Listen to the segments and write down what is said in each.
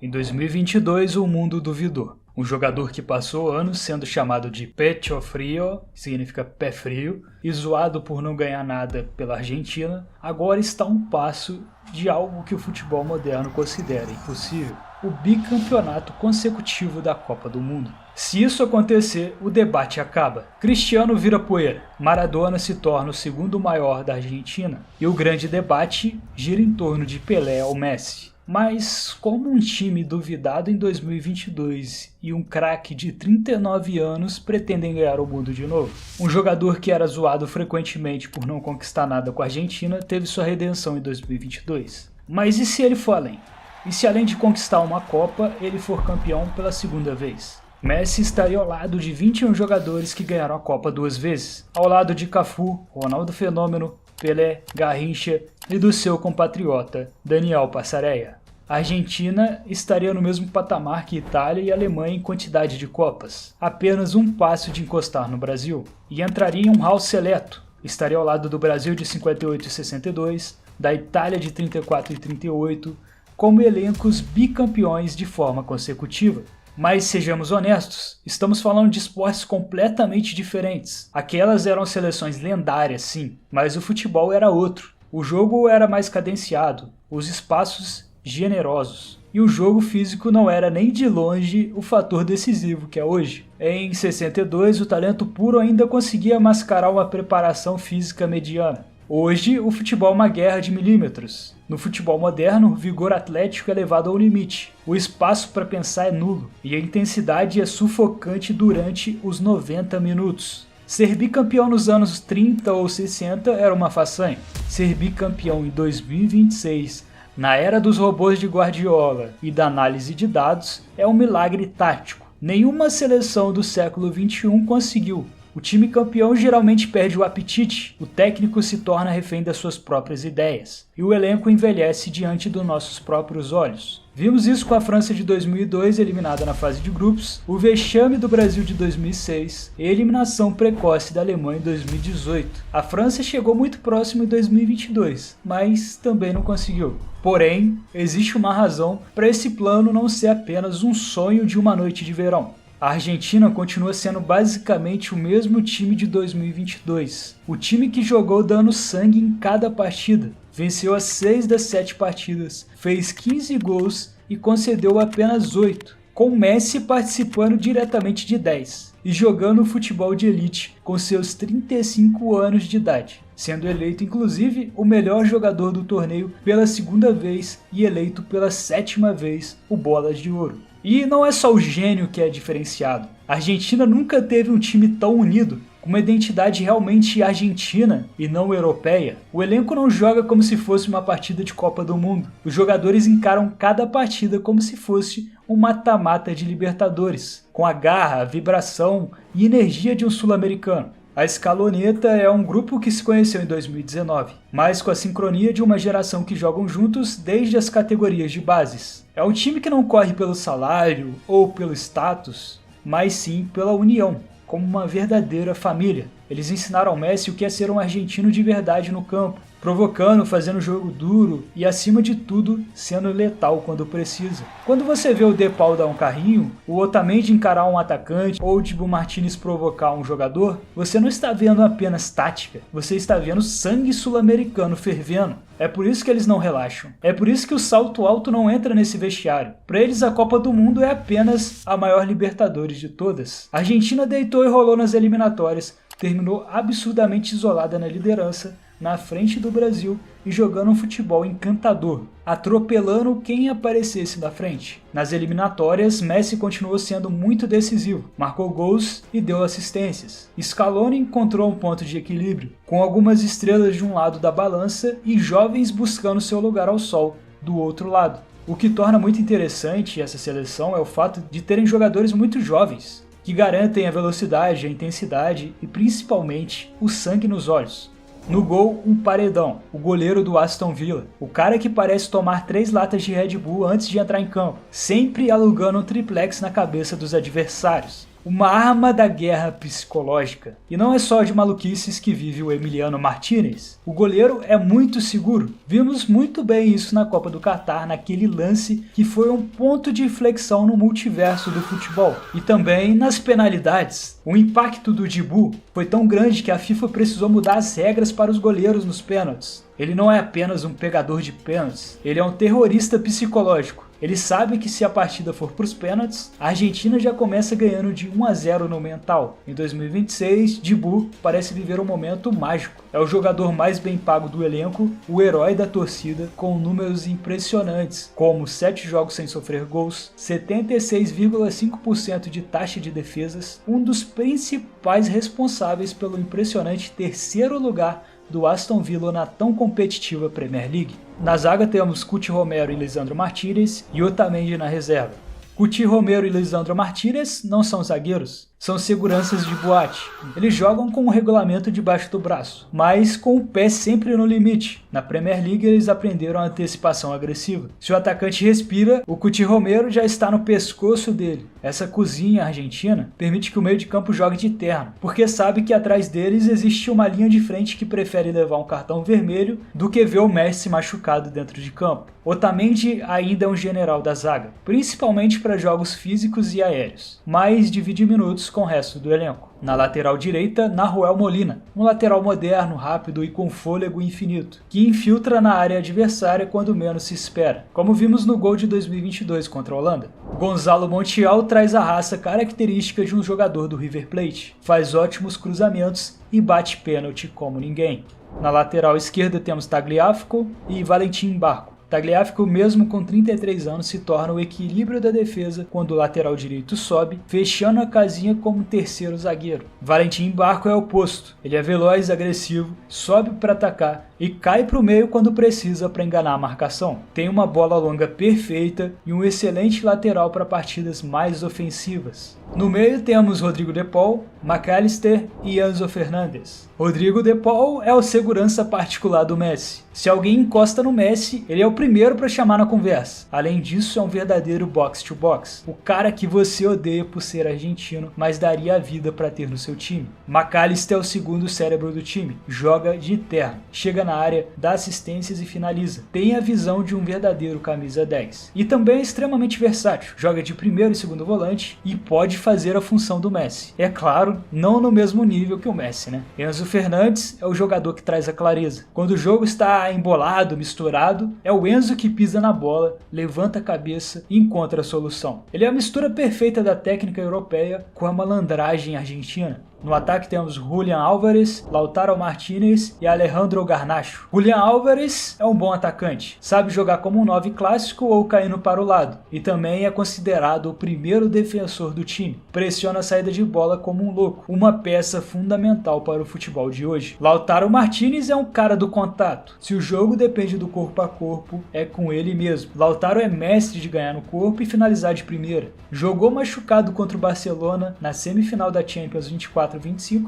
Em 2022, o mundo duvidou. Um jogador que passou anos sendo chamado de Pecho Frio, que significa pé frio, e zoado por não ganhar nada pela Argentina, agora está a um passo de algo que o futebol moderno considera impossível: o bicampeonato consecutivo da Copa do Mundo. Se isso acontecer, o debate acaba. Cristiano vira poeira, Maradona se torna o segundo maior da Argentina, e o grande debate gira em torno de Pelé ou Messi. Mas como um time duvidado em 2022 e um craque de 39 anos pretendem ganhar o mundo de novo? Um jogador que era zoado frequentemente por não conquistar nada com a Argentina teve sua redenção em 2022. Mas e se ele for além? E se além de conquistar uma Copa, ele for campeão pela segunda vez? Messi estaria ao lado de 21 jogadores que ganharam a Copa 2 vezes, ao lado de Cafu, Ronaldo Fenômeno, Pelé, Garrincha e do seu compatriota Daniel Passarella. A Argentina estaria no mesmo patamar que Itália e Alemanha em quantidade de Copas, apenas um passo de encostar no Brasil, e entraria em um hall seleto. Estaria ao lado do Brasil de 58 e 62, da Itália de 34 e 38, como elencos bicampeões de forma consecutiva. Mas sejamos honestos, estamos falando de esportes completamente diferentes. Aquelas eram seleções lendárias, sim, mas o futebol era outro. O jogo era mais cadenciado, os espaços generosos, e o jogo físico não era nem de longe o fator decisivo que é hoje. Em 62, o talento puro ainda conseguia mascarar uma preparação física mediana. Hoje, o futebol é uma guerra de milímetros. No futebol moderno, o vigor atlético é levado ao limite, o espaço para pensar é nulo, e a intensidade é sufocante durante os 90 minutos. Ser bicampeão nos anos 30 ou 60 era uma façanha. Ser bicampeão em 2026, na era dos robôs de Guardiola e da análise de dados, é um milagre tático. Nenhuma seleção do século XXI conseguiu. O time campeão geralmente perde o apetite, o técnico se torna refém das suas próprias ideias, e o elenco envelhece diante dos nossos próprios olhos. Vimos isso com a França de 2002, eliminada na fase de grupos, o vexame do Brasil de 2006 e a eliminação precoce da Alemanha em 2018. A França chegou muito próximo em 2022, mas também não conseguiu. Porém, existe uma razão para esse plano não ser apenas um sonho de uma noite de verão. A Argentina continua sendo basicamente o mesmo time de 2022. O time que jogou dando sangue em cada partida. Venceu as 6 das 7 partidas, fez 15 gols e concedeu apenas 8, com Messi participando diretamente de 10 e jogando futebol de elite com seus 35 anos de idade, sendo eleito inclusive o melhor jogador do torneio pela segunda vez e eleito pela 7ª vez o Bola de Ouro. E não é só o gênio que é diferenciado. A Argentina nunca teve um time tão unido, com uma identidade realmente argentina e não europeia. O elenco não joga como se fosse uma partida de Copa do Mundo. Os jogadores encaram cada partida como se fosse um mata-mata de Libertadores, com a garra, a vibração e energia de um sul-americano. A Scaloneta é um grupo que se conheceu em 2019, mas com a sincronia de uma geração que jogam juntos desde as categorias de bases. É um time que não corre pelo salário ou pelo status, mas sim pela união, como uma verdadeira família. Eles ensinaram ao Messi o que é ser um argentino de verdade no campo, provocando, fazendo jogo duro e, acima de tudo, sendo letal quando precisa. Quando você vê o De Paul dar um carrinho, o Otamendi encarar um atacante ou o Dibu Martínez provocar um jogador, você não está vendo apenas tática, você está vendo sangue sul-americano fervendo. É por isso que eles não relaxam. É por isso que o salto alto não entra nesse vestiário. Para eles, a Copa do Mundo é apenas a maior Libertadores de todas. A Argentina deitou e rolou nas eliminatórias, terminou absurdamente isolada na liderança, na frente do Brasil e jogando um futebol encantador, atropelando quem aparecesse na frente. Nas eliminatórias, Messi continuou sendo muito decisivo, marcou gols e deu assistências. Scaloni encontrou um ponto de equilíbrio, com algumas estrelas de um lado da balança e jovens buscando seu lugar ao sol do outro lado. O que torna muito interessante essa seleção é o fato de terem jogadores muito jovens, que garantem a velocidade, a intensidade e principalmente o sangue nos olhos. No gol, um paredão, o goleiro do Aston Villa, o cara que parece tomar 3 latas de Red Bull antes de entrar em campo, sempre alugando um triplex na cabeça dos adversários. uma arma da guerra psicológica. E não é só de maluquices que vive o Emiliano Martínez. O goleiro é muito seguro. Vimos muito bem isso na Copa do Catar, naquele lance que foi um ponto de inflexão no multiverso do futebol. E também nas penalidades. O impacto do Dibu foi tão grande que a FIFA precisou mudar as regras para os goleiros nos pênaltis. Ele não é apenas um pegador de pênaltis, ele é um terrorista psicológico. Ele sabe que se a partida for para os pênaltis, a Argentina já começa ganhando de 1-0 no mental. Em 2026, Dibu parece viver um momento mágico. É o jogador mais bem pago do elenco, o herói da torcida, com números impressionantes, como 7 jogos sem sofrer gols, 76,5% de taxa de defesas, um dos principais responsáveis pelo impressionante terceiro lugar do Aston Villa na tão competitiva Premier League. Na zaga temos Cuti Romero e Lisandro Martínez e Otamendi na reserva. Cuti Romero e Lisandro Martínez não são zagueiros, são seguranças de boate. Eles jogam com o regulamento debaixo do braço, mas com o pé sempre no limite. Na Premier League eles aprenderam a antecipação agressiva. Se o atacante respira, o Cuti Romero já está no pescoço dele. Essa cozinha argentina permite que o meio de campo jogue de terno, porque sabe que atrás deles existe uma linha de frente que prefere levar um cartão vermelho do que ver o Messi machucado dentro de campo. Otamendi ainda é um general da zaga, principalmente para jogos físicos e aéreos, mas divide minutos com o resto do elenco. Na lateral direita, Nahuel Molina, um lateral moderno, rápido e com fôlego infinito, que infiltra na área adversária quando menos se espera, como vimos no gol de 2022 contra a Holanda. Gonzalo Montiel traz a raça característica de um jogador do River Plate, faz ótimos cruzamentos e bate pênalti como ninguém. Na lateral esquerda temos Tagliafico e Valentim Barco. Tagliafico, mesmo com 33 anos, se torna o equilíbrio da defesa quando o lateral direito sobe, fechando a casinha como terceiro zagueiro. Valentim Barco é o oposto. Ele é veloz, agressivo, sobe para atacar e cai para o meio quando precisa para enganar a marcação. Tem uma bola longa perfeita e um excelente lateral para partidas mais ofensivas. No meio temos Rodrigo de Paul, McAllister e Enzo Fernandes. Rodrigo de Paul é o segurança particular do Messi. Se alguém encosta no Messi, ele é o primeiro para chamar na conversa. Além disso, é um verdadeiro box-to-box. O cara que você odeia por ser argentino, mas daria a vida para ter no seu time. McAllister é o segundo cérebro do time. Joga de terno. Chega na área, dá assistências e finaliza. Tem a visão de um verdadeiro camisa 10. E também é extremamente versátil. Joga de primeiro e segundo volante e pode fazer a função do Messi. É claro, não no mesmo nível que o Messi, né? Enzo Fernandes é o jogador que traz a clareza. Quando o jogo está embolado, misturado, é o Enzo que pisa na bola, levanta a cabeça e encontra a solução. Ele é a mistura perfeita da técnica europeia com a malandragem argentina. No ataque temos Julián Álvarez, Lautaro Martínez e Alejandro Garnacho. Julián Álvarez é um bom atacante, sabe jogar como um 9 clássico ou caindo para o lado, e também é considerado o primeiro defensor do time. Pressiona a saída de bola como um louco, uma peça fundamental para o futebol de hoje. Lautaro Martínez é um cara do contato. Se o jogo depende do corpo a corpo, é com ele mesmo. Lautaro é mestre de ganhar no corpo e finalizar de primeira. Jogou machucado contra o Barcelona na semifinal da Champions 24-25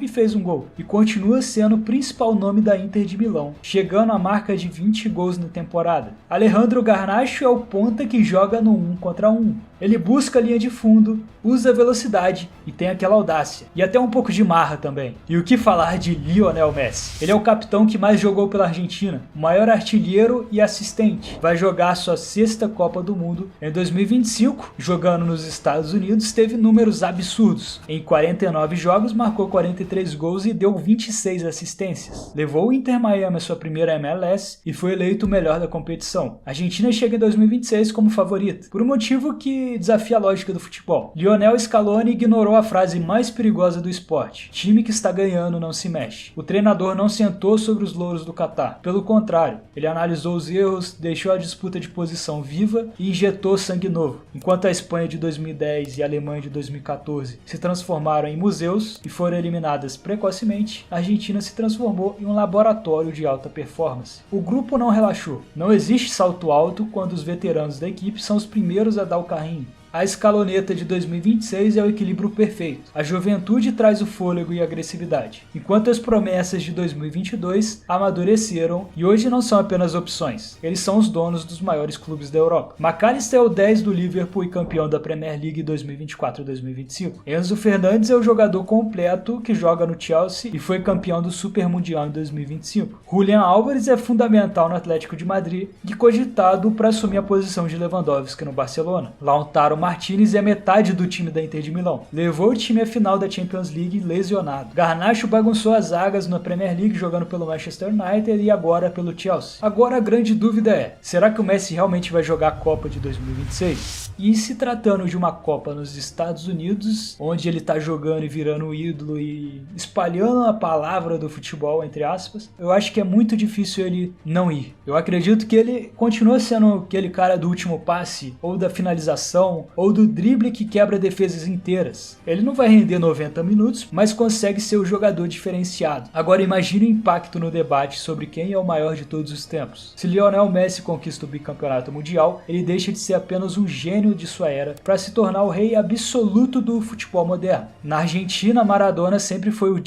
e fez um gol, e continua sendo o principal nome da Inter de Milão, chegando à marca de 20 gols na temporada. Alejandro Garnacho é o ponta que joga no 1 contra 1. Ele busca a linha de fundo, usa velocidade e tem aquela audácia, e até um pouco de marra também. E o que falar de Lionel Messi? Ele é o capitão que mais jogou pela Argentina, o maior artilheiro e assistente. Vai jogar sua 6ª Copa do Mundo. Em 2025, jogando nos Estados Unidos, teve números absurdos. Em 49 jogos, marcou 43 gols e deu 26 assistências. Levou o Inter Miami à sua primeira MLS e foi eleito o melhor da competição. A Argentina chega em 2026 como favorita, por um motivo que desafia a lógica do futebol. Lionel Scaloni ignorou a frase mais perigosa do esporte: time que está ganhando não se mexe. O treinador não sentou sobre os louros do Catar. Pelo contrário, ele analisou os erros, deixou a disputa de posição viva e injetou sangue novo. Enquanto a Espanha de 2010 e a Alemanha de 2014 se transformaram em museus e foram eliminadas precocemente, a Argentina se transformou em um laboratório de alta performance. O grupo não relaxou. Não existe salto alto quando os veteranos da equipe são os primeiros a dar o carrinho. A escaloneta de 2026 é o equilíbrio perfeito. A juventude traz o fôlego e a agressividade, enquanto as promessas de 2022 amadureceram e hoje não são apenas opções, eles são os donos dos maiores clubes da Europa. McAllister é o 10 do Liverpool e campeão da Premier League 2024-2025. Enzo Fernandes é o jogador completo que joga no Chelsea e foi campeão do Super Mundial em 2025. Julian Álvares é fundamental no Atlético de Madrid e cogitado para assumir a posição de Lewandowski no Barcelona. Lautaro Martinez é metade do time da Inter de Milão. Levou o time à final da Champions League lesionado. Garnacho bagunçou as zagas na Premier League jogando pelo Manchester United e agora pelo Chelsea. Agora a grande dúvida é, será que o Messi realmente vai jogar a Copa de 2026? E se tratando de uma Copa nos Estados Unidos, onde ele tá jogando e virando ídolo e espalhando a palavra do futebol, entre aspas, eu acho que é muito difícil ele não ir. Eu acredito que ele continua sendo aquele cara do último passe, ou da finalização, ou do drible que quebra defesas inteiras. Ele não vai render 90 minutos, mas consegue ser o jogador diferenciado. Agora imagine o impacto no debate sobre quem é o maior de todos os tempos. Se Lionel Messi conquista o bicampeonato mundial, ele deixa de ser apenas um gênio de sua era para se tornar o rei absoluto do futebol moderno. Na Argentina, Maradona sempre foi o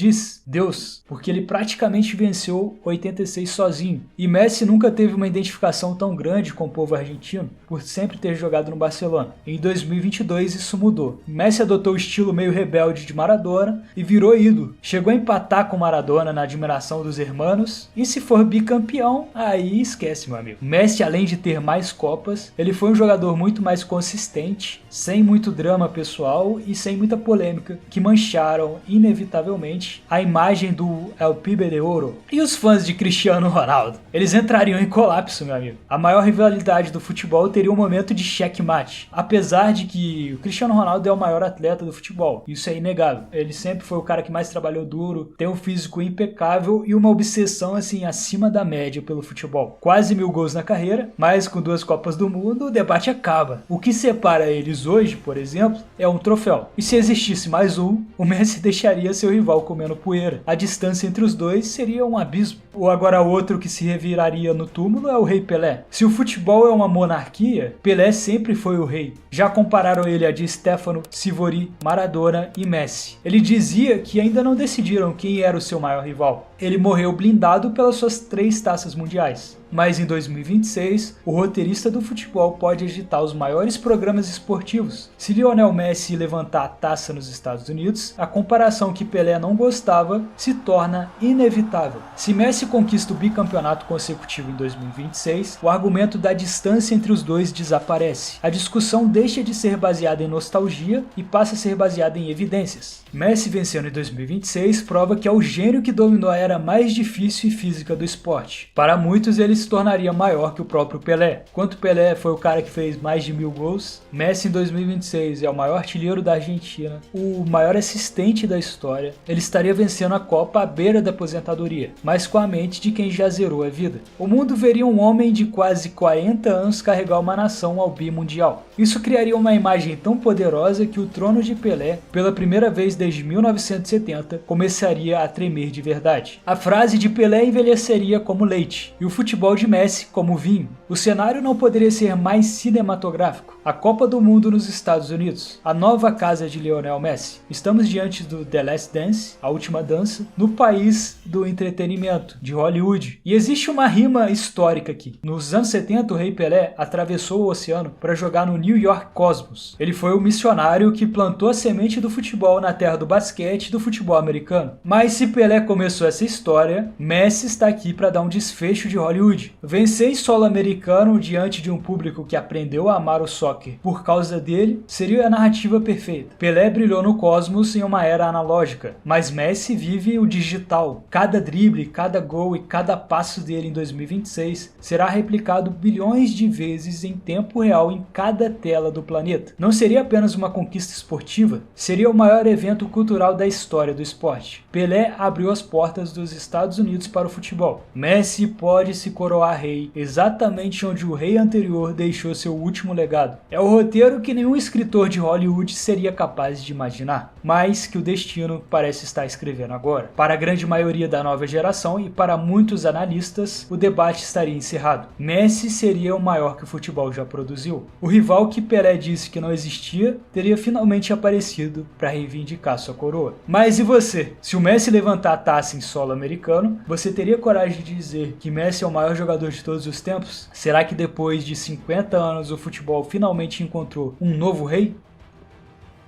Deus, porque ele praticamente venceu 86 sozinho. E Messi nunca teve uma identificação tão grande com o povo argentino, por sempre ter jogado no Barcelona. Em 2022 isso mudou. Messi adotou o estilo meio rebelde de Maradona e virou ídolo. Chegou a empatar com Maradona na admiração dos hermanos, e se for bicampeão, aí esquece, meu amigo. Messi, além de ter mais copas, ele foi um jogador muito mais consistente, sem muito drama pessoal e sem muita polêmica, que mancharam inevitavelmente a imagem do El Pibe de Oro. E os fãs de Cristiano Ronaldo? Eles entrariam em colapso, meu amigo. A maior rivalidade do futebol teria um momento de checkmate, apesar de que o Cristiano Ronaldo é o maior atleta do futebol. Isso é inegável. Ele sempre foi o cara que mais trabalhou duro, tem um físico impecável e uma obsessão assim acima da média pelo futebol. Quase 1000 gols na carreira, mas com 2 Copas do Mundo o debate acaba. O que separa eles hoje, por exemplo, é um troféu. E se existisse mais um, o Messi deixaria seu rival comendo poeira. A distância entre os dois seria um abismo. Ou agora outro que se reviraria no túmulo é o Rei Pelé. Se o futebol é uma monarquia, Pelé sempre foi o rei. Já compararam ele a Di Stefano, Sivori, Maradona e Messi. Ele dizia que ainda não decidiram quem era o seu maior rival. Ele morreu blindado pelas suas 3 taças mundiais. Mas em 2026, o roteirista do futebol pode agitar os maiores programas esportivos. Se Lionel Messi levantar a taça nos Estados Unidos, a comparação que Pelé não gostava se torna inevitável. Se Messi conquista o bicampeonato consecutivo em 2026, o argumento da distância entre os dois desaparece. A discussão deixa de ser baseada em nostalgia e passa a ser baseada em evidências. Messi vencendo em 2026 prova que é o gênio que dominou a era mais difícil e física do esporte. Para muitos, ele se tornaria maior que o próprio Pelé. Enquanto Pelé foi o cara que fez mais de 1000 gols, Messi em 2026 é o maior artilheiro da Argentina, o maior assistente da história. Ele estaria vencendo a Copa à beira da aposentadoria, mas com a mente de quem já zerou a vida. O mundo veria um homem de quase 40 anos carregar uma nação ao bimundial. Isso criaria uma imagem tão poderosa que o trono de Pelé, pela primeira vez desde 1970, começaria a tremer de verdade. A frase de Pelé envelheceria como leite, e o futebol de Messi como vinho. O cenário não poderia ser mais cinematográfico. A Copa do Mundo nos Estados Unidos, a nova casa de Lionel Messi. Estamos diante do The Last Dance, a última dança, no país do entretenimento, de Hollywood. E existe uma rima histórica aqui. Nos anos 70, o Rei Pelé atravessou o oceano para jogar no New York Cosmos. Ele foi o missionário que plantou a semente do futebol na terra do basquete e do futebol americano. Mas se Pelé começou essa história, Messi está aqui para dar um desfecho de Hollywood. Vencer em solo americano diante de um público que aprendeu a amar o soccer por causa dele seria a narrativa perfeita. Pelé brilhou no Cosmos em uma era analógica, mas Messi vive o digital. Cada drible, cada gol e cada passo dele em 2026 será replicado bilhões de vezes em tempo real em cada tela do planeta. Não seria apenas uma conquista esportiva, seria o maior evento cultural da história do esporte. Pelé abriu as portas dos Estados Unidos para o futebol. Messi pode se coroar rei exatamente onde o rei anterior deixou seu último legado. É o roteiro que nenhum escritor de Hollywood seria capaz de imaginar, mas que o destino parece estar escrevendo agora. Para a grande maioria da nova geração e para muitos analistas, o debate estaria encerrado. Messi seria o maior que o futebol já produziu. O rival que Pelé disse que não existia teria finalmente aparecido para reivindicar sua coroa. Mas e você? Se o Messi levantar a taça em solo americano, você teria coragem de dizer que Messi é o maior jogador de todos os tempos? Será que depois de 50 anos o futebol finalmente encontrou um novo rei?